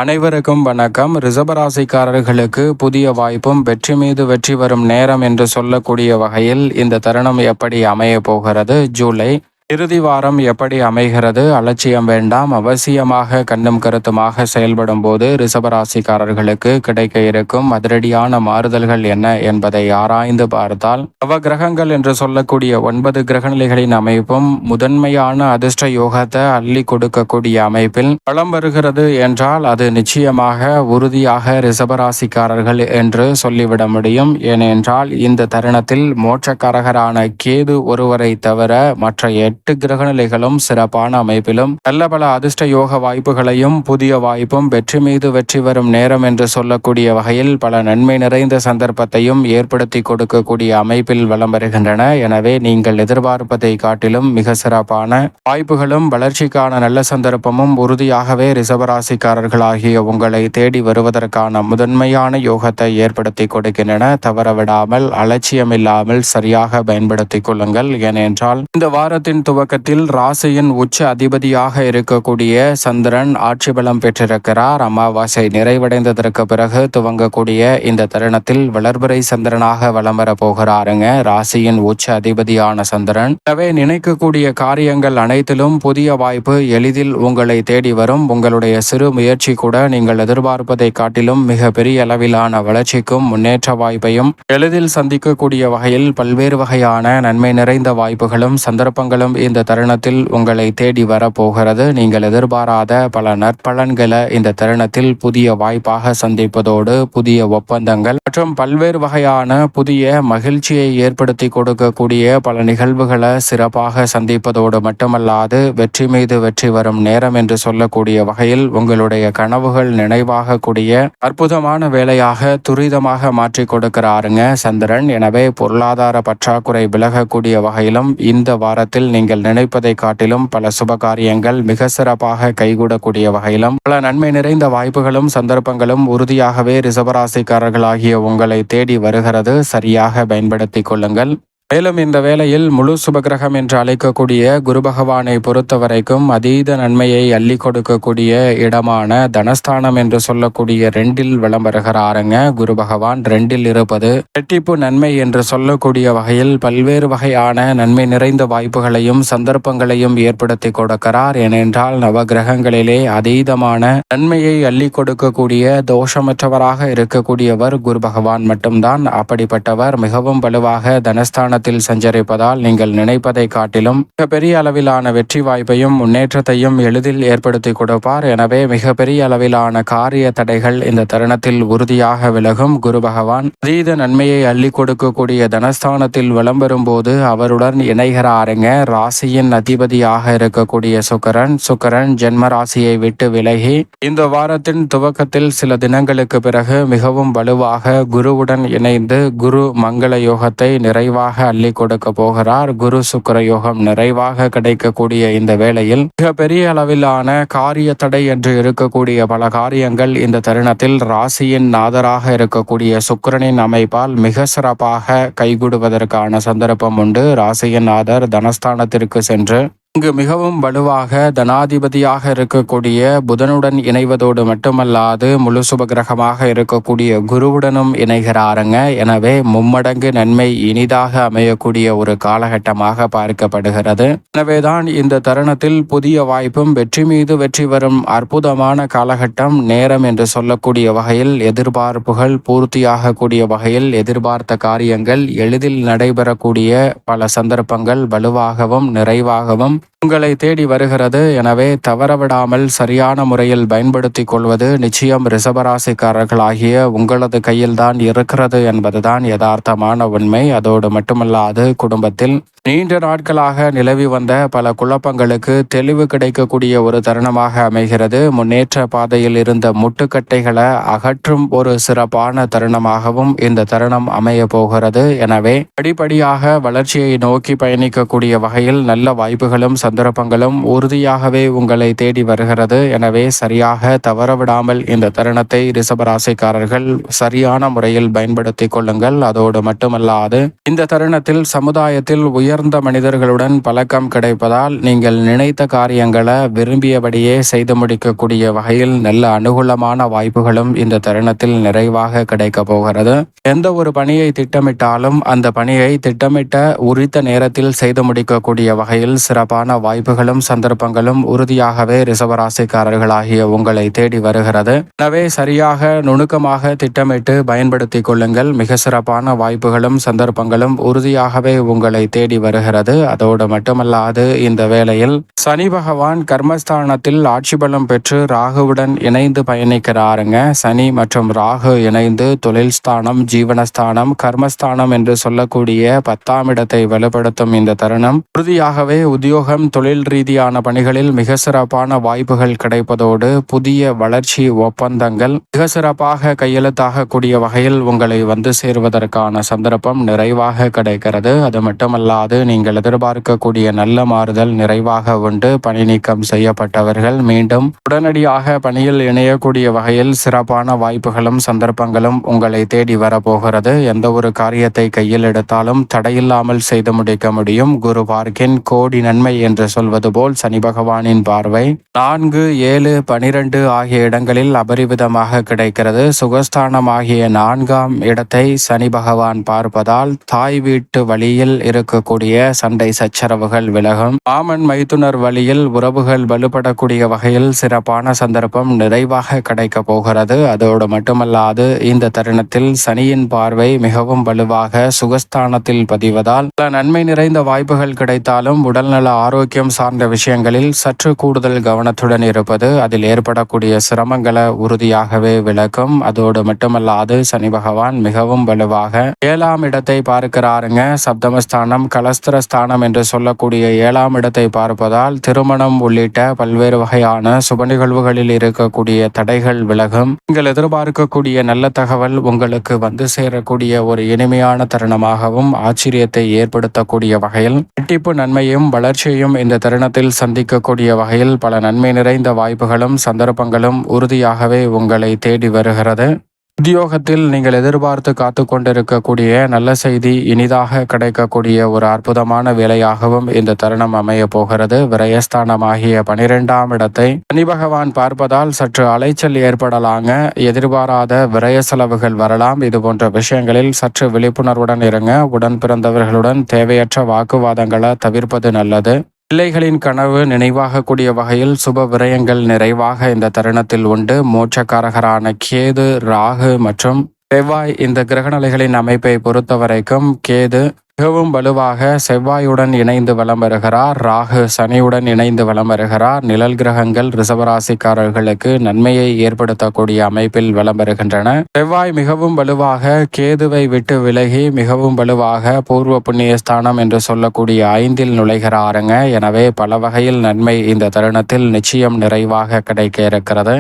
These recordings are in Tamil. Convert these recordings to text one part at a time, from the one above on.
அனைவருக்கும் வணக்கம். ரிஷபராசிக்காரர்களுக்கு புதிய வாய்ப்பும் வெற்றி மீது வெற்றி வரும் நேரம் என்று சொல்லக்கூடிய வகையில் இந்த தருணம் எப்படி அமைய போகிறது? ஜூலை இறுதி வாரம் எப்படி அமைகிறது? அலட்சியம் வேண்டாம். அவசியமாக கண்ணும் கருத்துமாக செயல்படும் போது ரிஷபராசிக்காரர்களுக்கு கிடைக்க இருக்கும் அதிரடியான மாறுதல்கள் என்ன என்பதை ஆராய்ந்து பார்த்தால், நவ கிரகங்கள் என்று சொல்லக்கூடிய 9 கிரகநிலைகளின் அமைப்பும் முதன்மையான அதிர்ஷ்ட யோகத்தை அள்ளி கொடுக்கக்கூடிய அமைப்பில் பலம் வருகிறது என்றால் அது நிச்சயமாக உறுதியாக ரிஷபராசிக்காரர்கள் என்று சொல்லிவிட முடியும். ஏனென்றால் இந்த தருணத்தில் மோட்சக்காரகரான கேது ஒருவரை தவிர மற்ற 8 கிரகநிலைகளும் சிறப்பான அமைப்பிலும் நல்ல பல அதிர்ஷ்ட யோக வாய்ப்புகளையும் புதிய வாய்ப்பும் வெற்றி மீது வெற்றி வரும் நேரம் என்று சொல்லக்கூடிய வகையில் பல நன்மை நிறைந்த சந்தர்ப்பத்தையும் ஏற்படுத்தி கொடுக்கக்கூடிய அமைப்பில் வலம் வருகின்றன. எனவே நீங்கள் எதிர்பார்ப்பதை காட்டிலும் மிக சிறப்பான வாய்ப்புகளும் வளர்ச்சிக்கான நல்ல சந்தர்ப்பமும் உறுதியாகவே ரிஷபராசிக்காரர்களாகிய உங்களை தேடி வருவதற்கான முதன்மையான யோகத்தை ஏற்படுத்தி கொடுக்கின்றன. தவறவிடாமல் அலட்சியமில்லாமல் சரியாக பயன்படுத்திக் கொள்ளுங்கள். ஏனென்றால் இந்த வாரத்தின் துவக்கத்தில் ராசியின் உச்ச அதிபதியாக இருக்கக்கூடிய சந்திரன் ஆட்சி பலம் பெற்றிருக்கிறார். அமாவாசை நிறைவடைந்ததற்கு பிறகு துவங்கக்கூடிய இந்த தருணத்தில் வளர்பிறை சந்திரனாக வலம் வர போகிறாருங்க ராசியின் உச்ச அதிபதியான சந்திரன். எனவே நினைக்கக்கூடிய காரியங்கள் அனைத்திலும் புதிய வாய்ப்பு எளிதில் உங்களை தேடி வரும். உங்களுடைய சிறு முயற்சி கூட நீங்கள் எதிர்பார்ப்பதை காட்டிலும் மிக பெரிய அளவிலான வளர்ச்சிக்கும் முன்னேற்ற வாய்ப்பையும் எளிதில் சந்திக்கக்கூடிய வகையில் பல்வேறு வகையான நன்மை நிறைந்த வாய்ப்புகளும் சந்தர்ப்பங்களும் இந்த தருணத்தில் உங்களை தேடி வரப்போகிறது. நீங்கள் எதிர்பாராத பல நற்பலன்களை இந்த தருணத்தில் புதிய வாய்ப்பாக சந்திப்பதோடு புதிய ஒப்பந்தங்கள் மற்றும் பல்வேறு வகையான புதிய மகிழ்ச்சியை ஏற்படுத்தி கொடுக்கக்கூடிய பல நிகழ்வுகளை சிறப்பாக சந்திப்பதோடு மட்டுமல்லாது வெற்றி மீது வெற்றி வரும் நேரம் என்று சொல்லக்கூடிய வகையில் உங்களுடைய கனவுகள் நினைவாக கூடிய அற்புதமான வேலையாக துரிதமாக மாற்றி கொடுக்கிறாருங்க சந்திரன். எனவே பொருளாதார பற்றாக்குறை விலகக்கூடிய வகையிலும் இந்த வாரத்தில் நீங்கள் நினைப்பதை காட்டிலும் பல சுபகாரியங்கள் மிக சிறப்பாக கைகூடக்கூடிய வகையிலும் பல நன்மை நிறைந்த வாய்ப்புகளும் சந்தர்ப்பங்களும் உறுதியாகவே ரிஷபராசிக்காரர்களாகிய உங்களை தேடி வருகிறது. சரியாக பயன்படுத்திக் கொள்ளுங்கள். மேலும் இந்த வேளையில் முழு சுபகிரகம் என்று அழைக்கக்கூடிய குரு பகவானை பொறுத்த வரைக்கும் அதீத நன்மையை அள்ளி கொடுக்கக்கூடிய இடமான தனஸ்தானம் என்று சொல்லக்கூடிய 2இல் வலம் வருகிறாருங்க குரு பகவான். 2இல் இருப்பது ரெட்டிப்பு நன்மை என்று சொல்லக்கூடிய வகையில் பல்வேறு வகையான நன்மை நிறைந்த வாய்ப்புகளையும் சந்தர்ப்பங்களையும் ஏற்படுத்தி கொடுக்கிறார். ஏனென்றால் நவ கிரகங்களிலே அதீதமான நன்மையை அள்ளி கொடுக்கக்கூடிய தோஷமற்றவராக இருக்கக்கூடியவர் குரு பகவான் மட்டும்தான். அப்படிப்பட்டவர் மிகவும் வலுவாக தனஸ்தான சஞ்சரிப்பதால் நீங்கள் நினைப்பதை காட்டிலும் மிக பெரிய அளவிலான வெற்றி வாய்ப்பையும் முன்னேற்றத்தையும் எளிதில் ஏற்படுத்தி கொடுப்பார். எனவே மிக பெரிய அளவிலான காரிய தடைகள் இந்த தருணத்தில் உறுதியாக விலகும். குரு பகவான் அதீத நன்மையை அள்ளி கொடுக்கக்கூடிய தனஸ்தானத்தில் விளம்பெறும் போது அவருடன் இணைகிறாருங்க ராசியின் அதிபதியாக இருக்கக்கூடிய சுக்கிரன் ஜென்ம ராசியை விட்டு விலகி இந்த வாரத்தின் துவக்கத்தில் சில தினங்களுக்கு பிறகு மிகவும் வலுவாக குருவுடன் இணைந்து குரு மங்கள யோகத்தை நிறைவாக அள்ளி கொடுக்க போகிறார். குரு சுக்கிர யோகம் நிறைவாக கிடைக்கக்கூடிய இந்த வேளையில் மிக பெரிய அளவிலான காரிய தடை என்று இருக்கக்கூடிய பல காரியங்கள் இந்த தருணத்தில் ராசியின் நாதராக இருக்கக்கூடிய சுக்கிரனின் அமைப்பால் மிக சிறப்பாக கைகூடுவதற்கான சந்தர்ப்பம் உண்டு. ராசியின் நாதர் தனஸ்தானத்திற்கு சென்று இங்கு மிகவும் வலுவாக தனாதிபதியாக இருக்கக்கூடிய புதனுடன் இணைவதோடு மட்டுமல்லாது முழு சுபகிரகமாக இருக்கக்கூடிய குருவுடனும் இணைகிறாருங்க. எனவே மும்மடங்கு நன்மை இனிதாக அமையக்கூடிய ஒரு காலகட்டமாக பார்க்கப்படுகிறது. எனவேதான் இந்த தருணத்தில் புதிய வாய்ப்பும் வெற்றி மீது வெற்றி வரும் அற்புதமான காலகட்டம் நேரம் என்று சொல்லக்கூடிய வகையில் எதிர்பார்ப்புகள் பூர்த்தியாகக்கூடிய வகையில் எதிர்பார்த்த காரியங்கள் எளிதில் நடைபெறக்கூடிய பல சந்தர்ப்பங்கள் வலுவாகவும் நிறைவாகவும் உங்களை தேடி வருகிறது. எனவே தவறவிடாமல் சரியான முறையில் பயன்படுத்திக் கொள்வது நிச்சயம் ரிஷபராசிக்காரர்களாகிய உங்களது கையில்தான் இருக்கிறது என்பதுதான் யதார்த்தமான உண்மை. அதோடு மட்டுமல்லாது குடும்பத்தில் நீண்ட நாட்களாக நிலவி வந்த பல குழப்பங்களுக்கு தெளிவு கிடைக்கக்கூடிய ஒரு தருணமாக அமைகிறது. முன்னேற்ற பாதையில் இருந்த முட்டுக்கட்டைகளை அகற்றும் ஒரு சிறப்பான தருணமாகவும் இந்த தருணம் அமைய போகிறது. எனவே படிப்படியாக வளர்ச்சியை நோக்கி பயணிக்கக்கூடிய வகையில் நல்ல வாய்ப்புகளும் சந்தர்ப்பங்களும் உறுதியாகவே உங்களை தேடி வருகிறது. எனவே சரியாக தவறவிடாமல் இந்த தருணத்தை ரிஷபராசிக்காரர்கள் சரியான முறையில் பயன்படுத்திக் கொள்ளுங்கள். அதோடு மட்டுமல்லாது இந்த தருணத்தில் சமுதாயத்தில் உயர் உயர்ந்த மனிதர்களுடன் பழக்கம் கிடைப்பதால் நீங்கள் நினைத்த காரியங்களை விரும்பியபடியே செய்து முடிக்கக்கூடிய வகையில் நல்ல அனுகூலமான வாய்ப்புகளும் இந்த தருணத்தில் நிறைவாக கிடைக்க போகிறது. எந்த ஒரு பணியை திட்டமிட்டாலும் அந்த பணியை திட்டமிட்ட உரித்த நேரத்தில் செய்து முடிக்கக்கூடிய வகையில் சிறப்பான வாய்ப்புகளும் சந்தர்ப்பங்களும் உறுதியாகவே ரிஷபராசிக்காரர்களாகிய உங்களை தேடி வருகிறது. எனவே சரியாக நுணுக்கமாக திட்டமிட்டு பயன்படுத்திக் கொள்ளுங்கள். மிக சிறப்பான வாய்ப்புகளும் சந்தர்ப்பங்களும் உறுதியாகவே உங்களை தேடி வருகிறது. அதோடு மட்டுமல்லாது இந்த வேளையில் சனி பகவான் கர்மஸ்தானத்தில் ஆட்சி பலம் பெற்று ராகுவுடன் இணைந்து பயணிக்கிறாருங்க. சனி மற்றும் ராகு இணைந்து தொழில் ஸ்தானம், ஜீவனஸ்தானம், கர்மஸ்தானம் என்று சொல்லக்கூடிய 10ஆம் இடத்தை வலுப்படுத்தும் இந்த தருணம் உறுதியாகவே உத்தியோகம், தொழில் ரீதியான பணிகளில் மிக சிறப்பான வாய்ப்புகள் கிடைப்பதோடு புதிய வளர்ச்சி ஒப்பந்தங்கள் மிக சிறப்பாக கையெழுத்தாக கூடிய வகையில் உங்களை வந்து சேருவதற்கான சந்தர்ப்பம் நிறைவாக கிடைக்கிறது. அது மட்டுமல்லாது நீங்கள் எதிர்பார்க்கக்கூடிய நல்ல மாறுதல் நிறைவாக உண்டு. பணி நீக்கம் செய்யப்பட்டவர்கள் மீண்டும் உடனடியாக பணியில் இணையக்கூடிய வகையில் சிறப்பான வாய்ப்புகளும் சந்தர்ப்பங்களும் உங்களை தேடி வரப்போகிறது. எந்த ஒரு காரியத்தை கையில் எடுத்தாலும் தடையில்லாமல் செய்து முடிக்க முடியும். குரு பார்க்கின் கோடி நன்மை என்று சொல்வது போல் சனி பகவானின் பார்வை 4, 7, 12 ஆகிய இடங்களில் அபரிவிதமாக கிடைக்கிறது. சுகஸ்தானம் ஆகிய 4ஆம் இடத்தை சனி பகவான் பார்ப்பதால் தாய் வீட்டு வழியில் இருக்கக்கூடிய சண்டை சச்சரவுகள் விலகும். மாமன் மைத்துனர் வழியில் உறவுகள் வலுப்படக்கூடிய வகையில் சிறப்பான சந்தர்ப்பம் நிறைவாக கிடைக்க போகிறது. அதோடு மட்டுமல்லாது இந்த தருணத்தில் சனியின் பார்வை மிகவும் வலுவாக சுகஸ்தானத்தில் பதிவதால் பல நன்மை நிறைந்த வாய்ப்புகள் கிடைத்தாலும் உடல்நல ஆரோக்கியம் சார்ந்த விஷயங்களில் சற்று கூடுதல் கவனத்துடன் இருப்பது அதில் ஏற்படக்கூடிய சிரமங்களை உறுதியாகவே விளக்கும். அதோடு மட்டுமல்லாது சனி பகவான் மிகவும் வலுவாக 7ஆம் இடத்தை பார்க்கிறாருங்க. சப்தமஸ்தானம், கலஸ்திரஸ்தானம் என்று சொல்லக்கூடிய 7ஆம் இடத்தை பார்ப்பதால் திருமணம் உள்ளிட்ட பல்வேறு வகையான சுப நிகழ்வுகளில் இருக்கக்கூடிய தடைகள் விலகும். நீங்கள் எதிர்பார்க்கக்கூடிய நல்ல தகவல் உங்களுக்கு வந்து சேரக்கூடிய ஒரு இனிமையான தருணமாகவும் ஆச்சரியத்தை ஏற்படுத்தக்கூடிய வகையில் இரட்டிப்பு நன்மையும் வளர்ச்சியையும் இந்த தருணத்தில் சந்திக்கக்கூடிய வகையில் பல நன்மை நிறைந்த வாய்ப்புகளும் சந்தர்ப்பங்களும் உறுதியாகவே உங்களை தேடி வருகிறது. உத்தியோகத்தில் நீங்கள் எதிர்பார்த்து காத்து கொண்டிருக்கக்கூடிய நல்ல செய்தி இனிதாக கிடைக்கக்கூடிய ஒரு அற்புதமான வேலையாகவும் இந்த தருணம் அமைய போகிறது. விரயஸ்தானமாகிய 12ஆம் இடத்தை சனி பகவான் பார்ப்பதால் சற்று அலைச்சல் ஏற்படலாங்க. எதிர்பாராத விரய செலவுகள் வரலாம். இது போன்ற விஷயங்களில் சற்று விழிப்புணர்வுடன் இருங்க. உடன் பிறந்தவர்களுடன் தேவையற்ற வாக்குவாதங்களை தவிர்ப்பது நல்லது. பிள்ளைகளின் கனவு நினைவாக கூடிய வகையில் சுப விரயங்கள் நிறைவாக இந்த தருணத்தில் உண்டு. மோட்சக்காரகரான கேது, ராகு மற்றும் செவ்வாய் இந்த கிரகநிலைகளின் அமைப்பை பொறுத்தவரைக்கும் கேது மிகவும் வலுவாக செவ்வாயுடன் இணைந்து வலம் வருகிறார். ராகு சனியுடன் இணைந்து வலம் வருகிறார். நிழல் கிரகங்கள் ரிஷபராசிக்காரர்களுக்கு நன்மையை ஏற்படுத்தக்கூடிய அமைப்பில் வலம் வருகின்றன. செவ்வாய் மிகவும் வலுவாக கேதுவை விட்டு விலகி மிகவும் வலுவாக பூர்வ புண்ணிய ஸ்தானம் என்று சொல்லக்கூடிய 5இல் நுழைகிறாருங்க. எனவே பல வகையில் நன்மை இந்த தருணத்தில் நிச்சயம் நிறைவாக கிடைக்க இருக்கிறது.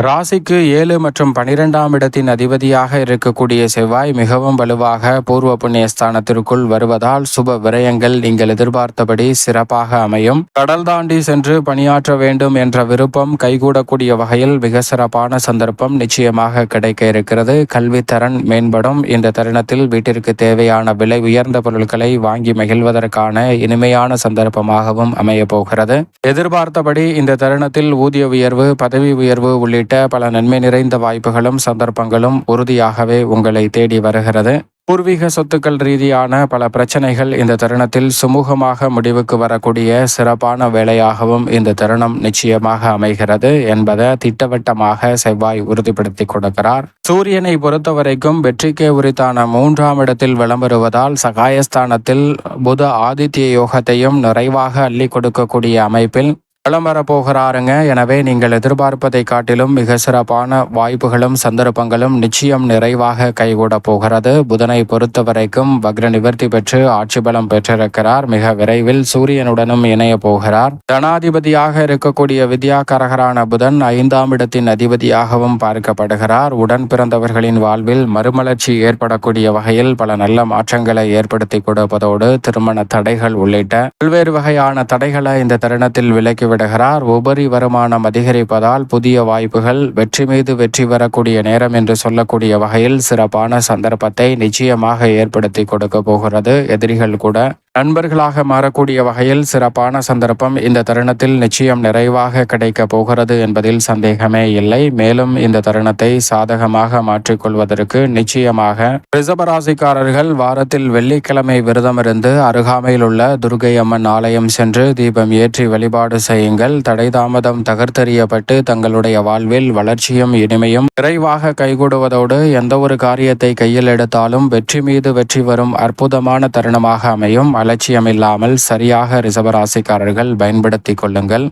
ராசிக்கு 7 மற்றும் 12ஆம் இடத்தின் அதிபதியாக இருக்கக்கூடிய செவ்வாய் மிகவும் வலுவாக பூர்வ புண்ணிய ஸ்தானத்திற்குள் வருவதால் சுப விரயங்கள் நீங்கள் எதிர்பார்த்தபடி சிறப்பாக அமையும். கடல் தாண்டி சென்று பணியாற்ற வேண்டும் என்ற விருப்பம் கைகூடக்கூடிய வகையில் மிக சிறப்பான சந்தர்ப்பம் நிச்சயமாக கிடைக்க இருக்கிறது. கல்வித்தரன் மேம்படும். இந்த தருணத்தில் வீட்டிற்கு தேவையான விலை உயர்ந்த பொருட்களை வாங்கி மகிழ்வதற்கான இனிமையான சந்தர்ப்பமாகவும் அமைய போகிறது. எதிர்பார்த்தபடி இந்த தருணத்தில் ஊதிய உயர்வு, பதவி உயர்வு உள்ளிட்ட பல நன்மை நிறைந்த வாய்ப்புகளும் சந்தர்ப்பங்களும் உறுதியாகவே உங்களை தேடி வருகிறது. பூர்வீக சொத்துக்கள் ரீதியான பல பிரச்சனைகள் இந்த தருணத்தில் சுமூகமாக முடிவுக்கு வரக்கூடிய சிறப்பான வேலையாகவும் இந்த தருணம் நிச்சயமாக அமைகிறது என்பதை திட்டவட்டமாக செவ்வாய் உறுதிப்படுத்தி கொடுக்கிறார். சூரியனை பொறுத்தவரைக்கும் வெற்றிக்கே உரித்தான 3ஆம் இடத்தில் வலம் வருவதால் சகாயஸ்தானத்தில் புத ஆதித்ய யோகத்தையும் நிறைவாக அள்ளி கொடுக்கக்கூடிய அமைப்பில் வலம் வரப்போகிறாருங்க. எனவே நீங்கள் எதிர்பார்ப்பதை காட்டிலும் மிக சிறப்பான வாய்ப்புகளும் சந்தர்ப்பங்களும் நிச்சயம் நிறைவாக கைகூட போகிறது. புதனை பொறுத்த வரைக்கும் வக்ர நிவர்த்தி பெற்று ஆட்சி பலம் பெற்றிருக்கிறார். மிக விரைவில் சூரியனுடனும் இணைய போகிறார். தனாதிபதியாக இருக்கக்கூடிய வித்யாகாரகரான புதன் 5ஆம் இடத்தின் அதிபதியாகவும் பார்க்கப்படுகிறார். உடன் பிறந்தவர்களின் வாழ்வில் மறுமலர்ச்சி ஏற்படக்கூடிய வகையில் பல நல்ல மாற்றங்களை ஏற்படுத்தி கொடுப்பதோடு திருமண தடைகள் உள்ளிட்ட பல்வேறு வகையான தடைகளை இந்த தருணத்தில் விலக்கி விடுகிறார். உபரி வருமானம் அதிகரிப்பதால் புதிய வாய்ப்புகள், வெற்றி மீது வெற்றி வரக்கூடிய நேரம் என்று சொல்லக்கூடிய வகையில் சிறப்பான சந்தர்ப்பத்தை நிச்சயமாக ஏற்படுத்தி கொடுக்க போகிறது. எதிரிகள் கூட நண்பர்களாக மாறக்கூடிய வகையில் சிறப்பான சந்தர்ப்பம் இந்த தருணத்தில் நிச்சயம் நிறைவாக கிடைக்க போகிறது என்பதில் சந்தேகமே இல்லை. மேலும் இந்த தருணத்தை சாதகமாக மாற்றிக்கொள்வதற்கு நிச்சயமாக ரிஷபராசிக்காரர்கள் வாரத்தில் வெள்ளிக்கிழமை விரதமிருந்து அருகாமையில் உள்ள துர்க்கை அம்மன் ஆலயம் சென்று தீபம் ஏற்றி வழிபாடு செய்யுங்கள். தடை தாமதம் தகர்த்தெறியப்பட்டு தங்களுடைய வாழ்வில் வளர்ச்சியும் இனிமையும் விரைவாக கைகூடுவதோடு எந்த ஒரு காரியத்தை கையில் எடுத்தாலும் வெற்றி மீது வெற்றி வரும் அற்புதமான தருணமாக அமையும். அலட்சியமில்லாமல் சரியாக ரிஷபராசிக்காரர்கள் பயன்படுத்திக் கொள்ளுங்கள்.